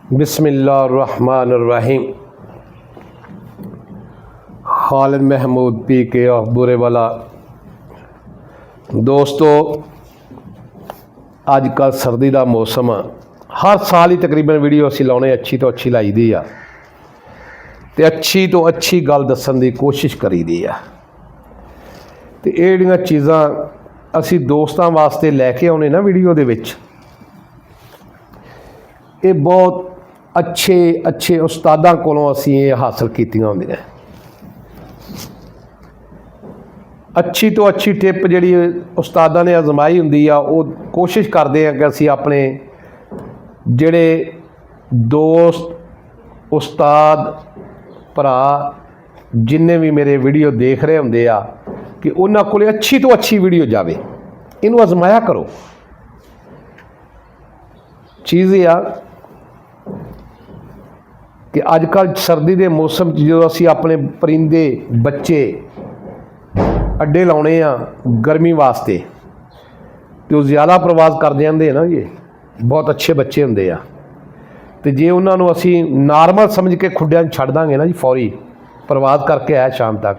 बिस्मिल्लाहिर्रहमानिर्रहीम। Khalid Mahmood PK of Burewala. दोस्तों, अजकल सर्दी का मौसम आ, हर साल ही तकरीबन वीडियो असीं लाउने अच्छी तो अच्छी लाई दी आ ते अच्छी तो अच्छी गल दस्सण दी कोशिश करी दी आ। ते इह जिहड़ियां चीज़ां असीं दोस्तां वास्ते लैके आउने ना वीडियो दे विच, ये बहुत अच्छे अच्छे उस्तादां कोलों असीं ये हासिल कीतियां होंदियां। अच्छी तो अच्छी टिप जिहड़ी उस्तादां ने आजमाई हुंदी आ, वो कोशिश करते हैं कि असीं अपने जिहड़े दोस्त उस्ताद भरा जिन्ने भी मेरे वीडियो देख रहे होंदे आ कि उन्हां कोले अच्छी तो अच्छी वीडियो जावे। इनू आजमाया करो। चीज़ ये आ कि अजकल सर्दी के मौसम जो असी अपने परिंदे बच्चे अड्डे लाने आ गर्मी वास्ते, तो ज़्यादा प्रवास कर जाते हैं ना, ये बहुत अच्छे बच्चे होंगे आ। तो जे उन्होंने असी नॉर्मल समझ के खुड्डियां छड्ड दांगे ना जी, फौरी प्रवास करके आया शाम तक,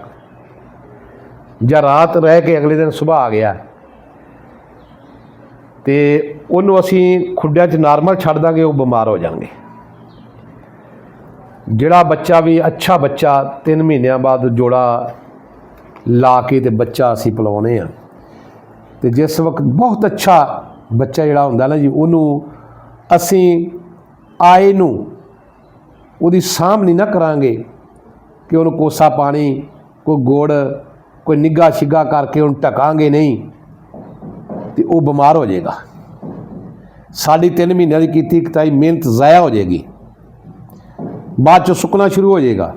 या रात रह के अगले दिन सुबह आ गया, तो उन्होंने असी खुड्डियां च नॉर्मल छड्ड दांगे, वो बीमार हो जाएंगे। जिहड़ा बच्चा भी अच्छा बच्चा 3 महीनों बाद जोड़ा ला के ते बच्चा असी पिलाने आ, तो जिस वक्त बहुत अच्छा बच्चा जिहड़ा हुंदा ना जी, उन्होंने असी आए नूं उहदी साਂਭ नहीं ना करांगे कि उन्होंने कोसा पानी, कोई गुड़, कोई निग्घा शिग्घा करके उन्हें ढकांगे नहीं, तो वह बीमार हो जाएगा। 3.5 महीनों की कीती कताई मेहनत ज़ाया हो जाएगी, बाद चो सुकना शुरू हो जाएगा।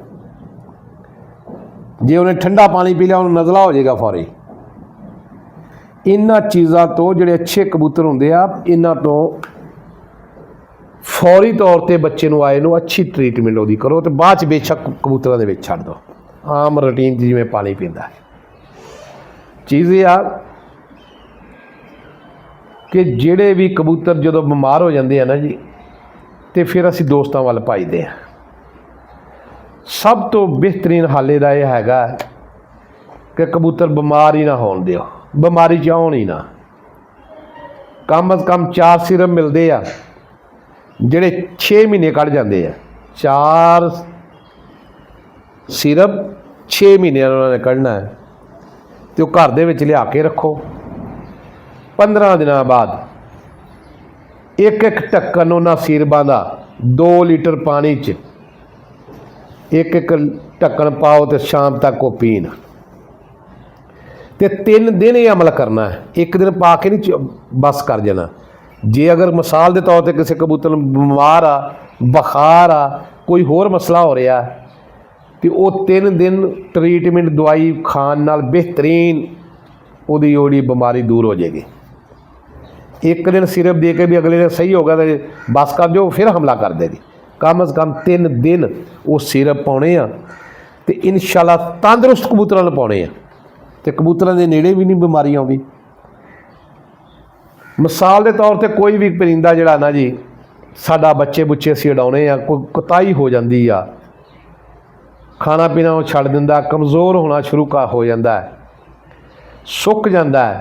जे उन्हें ठंडा पानी पी लिया उन्हें नज़ला हो जाएगा फौरी। इन्हां चीज़ों तो जिहड़े अच्छे कबूतर होंदे आ, इन्हां तो फौरी तौर पर बच्चे नूं आए नूं अच्छी ट्रीटमेंट उहदी करो, तो बाद बेशक कबूतरां दे विच छड्ड दो, आम रूटीन जिवें पानी पींदा है। चीज़ ये आ कि जिहड़े भी कबूतर जदों बीमार हो जाते हैं ना जी, तो फिर असी दोस्तों वाल भाईदे हैं। सब तो बेहतरीन हल इहदा यह हैगा कि कबूतर बीमार ही ना होण दिओ, बीमारी च आउण ही ना। कम अज़ कम 4 सिरप मिलते आ जिहड़े 6 महीने कढ़ जाते हैं। 4 सिरप 6 महीने उन्होंने कढ़ना है, तो घर दे विच लिया के रखो। 15 दिनों बाद एक एक ढक्कन उन्हां सिरपां दा 2 लीटर पानी च एक एक ढक्कन पाओ, तो शाम तक वो पीन। तो 3 दिन ही अमल करना है, एक दिन पा के नहीं बस कर जाना। जे अगर मिसाल के तौर पर किसी कबूतर बीमार आ, बुखार आ, कोई होर मसला हो रहा है, तो वो 3 दिन ट्रीटमेंट दवाई खाण नाल बेहतरीन उहदी ओड़ी बीमारी दूर हो जाएगी। एक दिन सिरप दे के भी अगले दिन सही होगा तो बस कर जो, फिर हमला कर देगी। कम अज़ कम 3 दिन वो सिरप पाने आ, तो इंशाअल्लाह तंदुरुस्त कबूतरां नूं पाने आ, तो कबूतरां दे नेड़े भी नहीं बीमारी आउंदी। मिसाल के तौर पर कोई भी परिंदा जिहड़ा ना जी, साडा बच्चे बुच्चे असीं उडाउने आ, कोई कुताई हो जाती आ, खाना पीना वो छड्ड दिंदा, कमज़ोर होना शुरू हो जाता है, सुक जाता है,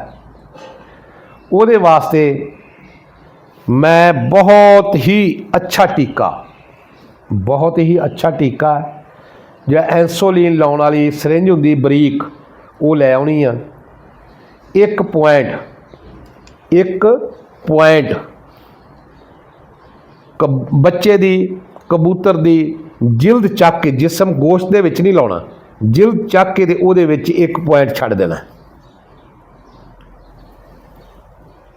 ਉਹਦੇ वास्ते मैं बहुत ही अच्छा टीका, बहुत ही अच्छा टीका जो इंसुलिन लाने वाली सरिंज होंदी बरीक, वो लै आउणी आ। 1 पॉइंट बच्चे दी कबूतर दी जिल्द चक के, जिसम गोश्त दे विच नहीं लाउणा, जिल्द चक के ते ਉਹਦੇ ਵਿੱਚ 1 पॉइंट छड्ड देना,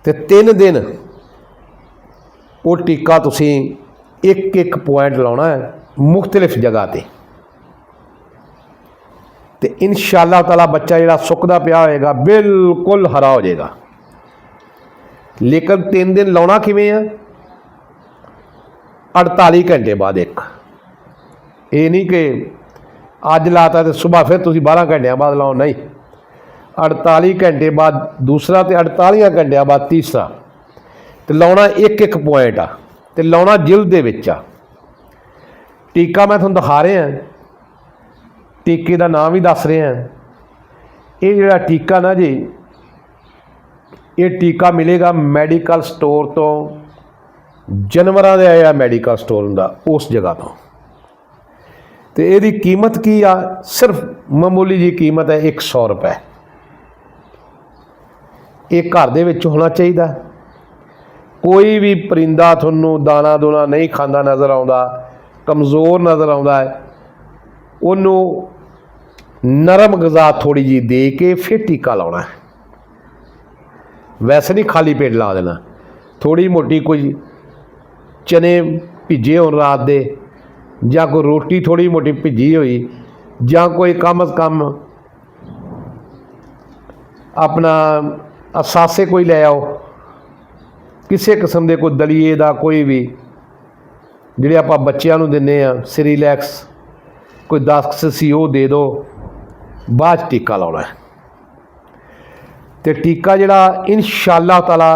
तो 3 दिन वो टीका तुसीं 1 पॉइंट लाना है मुख्तलिफ जगह पर, तो इंशाअल्लाह ताला बच्चा जिहड़ा सुकदा पिया होएगा बिल्कुल हरा हो जाएगा। लेकिन 3 दिन लाना किवें आ? 48 घंटे बाद एक, ये नहीं कि अज लाता तो सुबह फिर तुसीं 12 घंटे बाद लाओ, नहीं। 48 घंटे बाद दूसरा, तो 48 घंटे बाद तीसरा, तो लाउणा 1 पॉइंट आ, तो लाउणा जिल्द दे विच आ। ਟੀਕਾ मैं तुहानूं दिखा रहा, टीके का नाम भी दस रहा। ये जिहड़ा टीका ना जी, ये टीका मिलेगा मैडिकल स्टोर तो, जानवरों का जिहड़ा मैडिकल स्टोर हुंदा उस जगह तो। तो इसकी कीमत की आ, सिर्फ मामूली जी कीमत है 100 रुपए। ये घर दे विच होना चाहिए। कोई भी परिंदा थोनों दाना दूना नहीं खांदा नज़र आउंदा, कमज़ोर नज़र आउंदा है, उन्होंने नरम गज़ा थोड़ी जी दे के फिर टीका लाना है। वैसे नहीं खाली पेट ला देना। थोड़ी मोटी कोई चने भिजे होण रात दे, ਜਾਂ कोई रोटी थोड़ी मोटी भिजी हुई, ਜਾਂ कोई कम अज़ कम अपना असासे कोई लै आओ, किसी किस्म के कोई दलीए का कोई भी जिहड़े आपां बच्चों नूं दिंदे आ सिरीलैक्स, कोई 10 सीसी वो दे दो, बाद टीका लाउणा है। तो टीका जिहड़ा इंशाअल्लाह ताला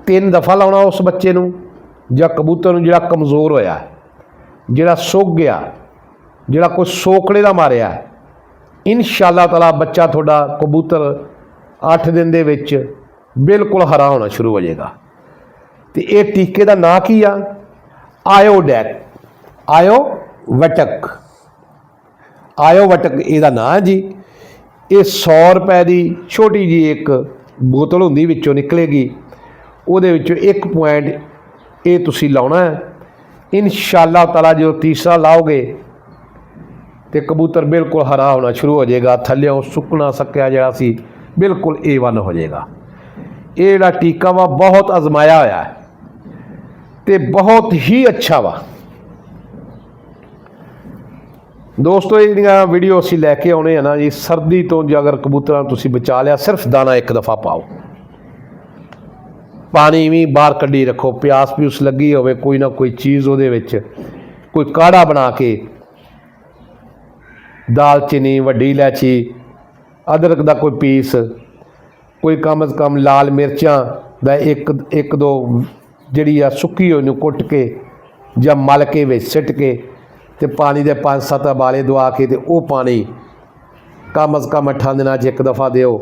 3 दफ़ा लाउणा उस बच्चे नूं जां कबूतर नूं जिहड़ा कमज़ोर होया, जिहड़ा सुक गया, जिहड़ा कोई सोकड़े दा मारिया, इंशाअल्लाह ताला बच्चा थोड़ा कबूतर 8 दिन दे विच बिल्कुल हरा होना शुरू हो जाएगा। तो ये टीके का नाम की आ? आयोडैक, आयोवटक, आयोवटक इसदा नाम है जी। ये 100 रुपए की छोटी जी एक बोतल होंदी, विचों निकलेगी, उहदे विचों 1 पॉइंट ये तुसी लाउणा है। इंशाअल्लाह ताला जो तीसरा लाओगे तो कबूतर बिल्कुल हरा होना शुरू हो जाएगा, थल्लियों सुकना सक्या जिहड़ा सी बिल्कुल A1 हो जाएगा। ये जिहड़ा टीका वा बहुत आजमाया होया है तो बहुत ही अच्छा वा। दोस्तों ये वीडियो असीं लैके आउणे आ ना जी, सर्दी तो जो अगर कबूतरां तुसीं बचा लिया, सिर्फ दाना 1 दफ़ा पाओ, पानी भी बाहर कड्ढी रखो, प्यास प्यूस लगी होवे कोई ना कोई चीज़ उहदे विच, कोई काढ़ा बना के, दालचीनी, वड्डी इलायची, अदरक का कोई पीस, कोई कम अज़ कम लाल मिर्चां दा एक दो जिहड़ी आ सुक्की होई नूं कुट के जां मल के विच सिट के ते पानी दे 5-7 उबाले दवा के ते वो पानी कम अज़ कम 8 दिनां 'च 1 दफ़ा दिओ।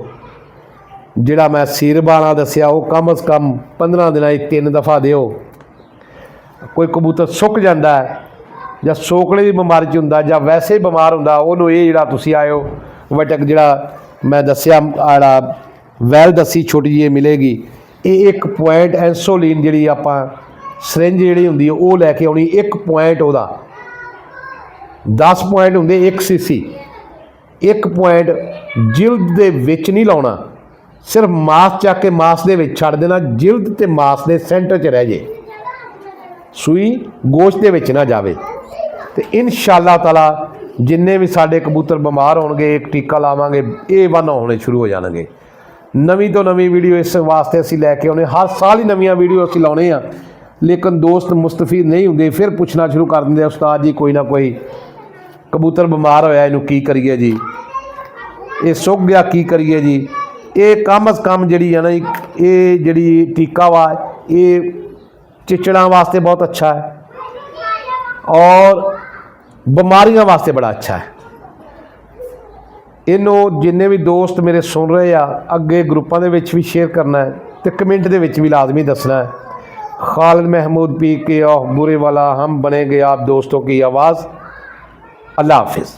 जिहड़ा मैं सीरबाना दस्सिया वो कम अज़ कम 15 दिनां 3 दफ़ा दिओ। कोई कबूतर सुक जाता है जां सोकड़े की बीमारी च हुंदा जां वैसे ही बीमार हुंदा, उहनूं ये जिहड़ा तुसीं आयो वटक जिहड़ा मैं दस्सिया आड़ा वैल दसी छोटी जी मिलेगी, ये 1 पॉइंट इंसोलिन जिहड़ी आपां सिरिंज जिहड़ी हुंदी है वो लैके आउणी, 1 पॉइंट उहदा 10 पॉइंट हुंदे 1 सीसी, 1 पॉइंट जिल्द दे विच नहीं लाउणा, सिर्फ मास चक के मास दे विच छड्ड देना, जिल्द ते मास दे सेंटर च रह जे, सूई गोश्त दे विच ना जावे। तो इंशाअल्लाह ताला जिन्ने भी साडे कबूतर बीमार होणगे, एक टीका लावांगे, A1 होने शुरू हो जाणगे। नवीं तो नवीं वीडियो इस वास्ते असीं लैके आउने, हर साल ही नवीं वीडियो असीं लाउने आ, लेकिन दोस्त मुस्तफीद नहीं हुंदे, फिर पुछना शुरू कर दिंदे, उस्ताद जी कोई ना कोई कबूतर बीमार होया, इनू की करिए जी, ये सुक गया की करिए जी। ये कम अज़ कम जिहड़ी है ना, ये जिहड़ी टीका वा ये चिचड़ां वास्ते बहुत अच्छा है और बीमारियां वास्ते बड़ा अच्छा है। इनू जिन्ने भी दोस्त मेरे सुन रहे आ, अगे ग्रुपां दे विच भी शेयर करना है तो कमेंट दे विच भी लाजमी दसना है। खालिद महमूद पी के बुरे वाला हम बनेंगे आप दोस्तों की आवाज़। अल्लाह हाफिज़।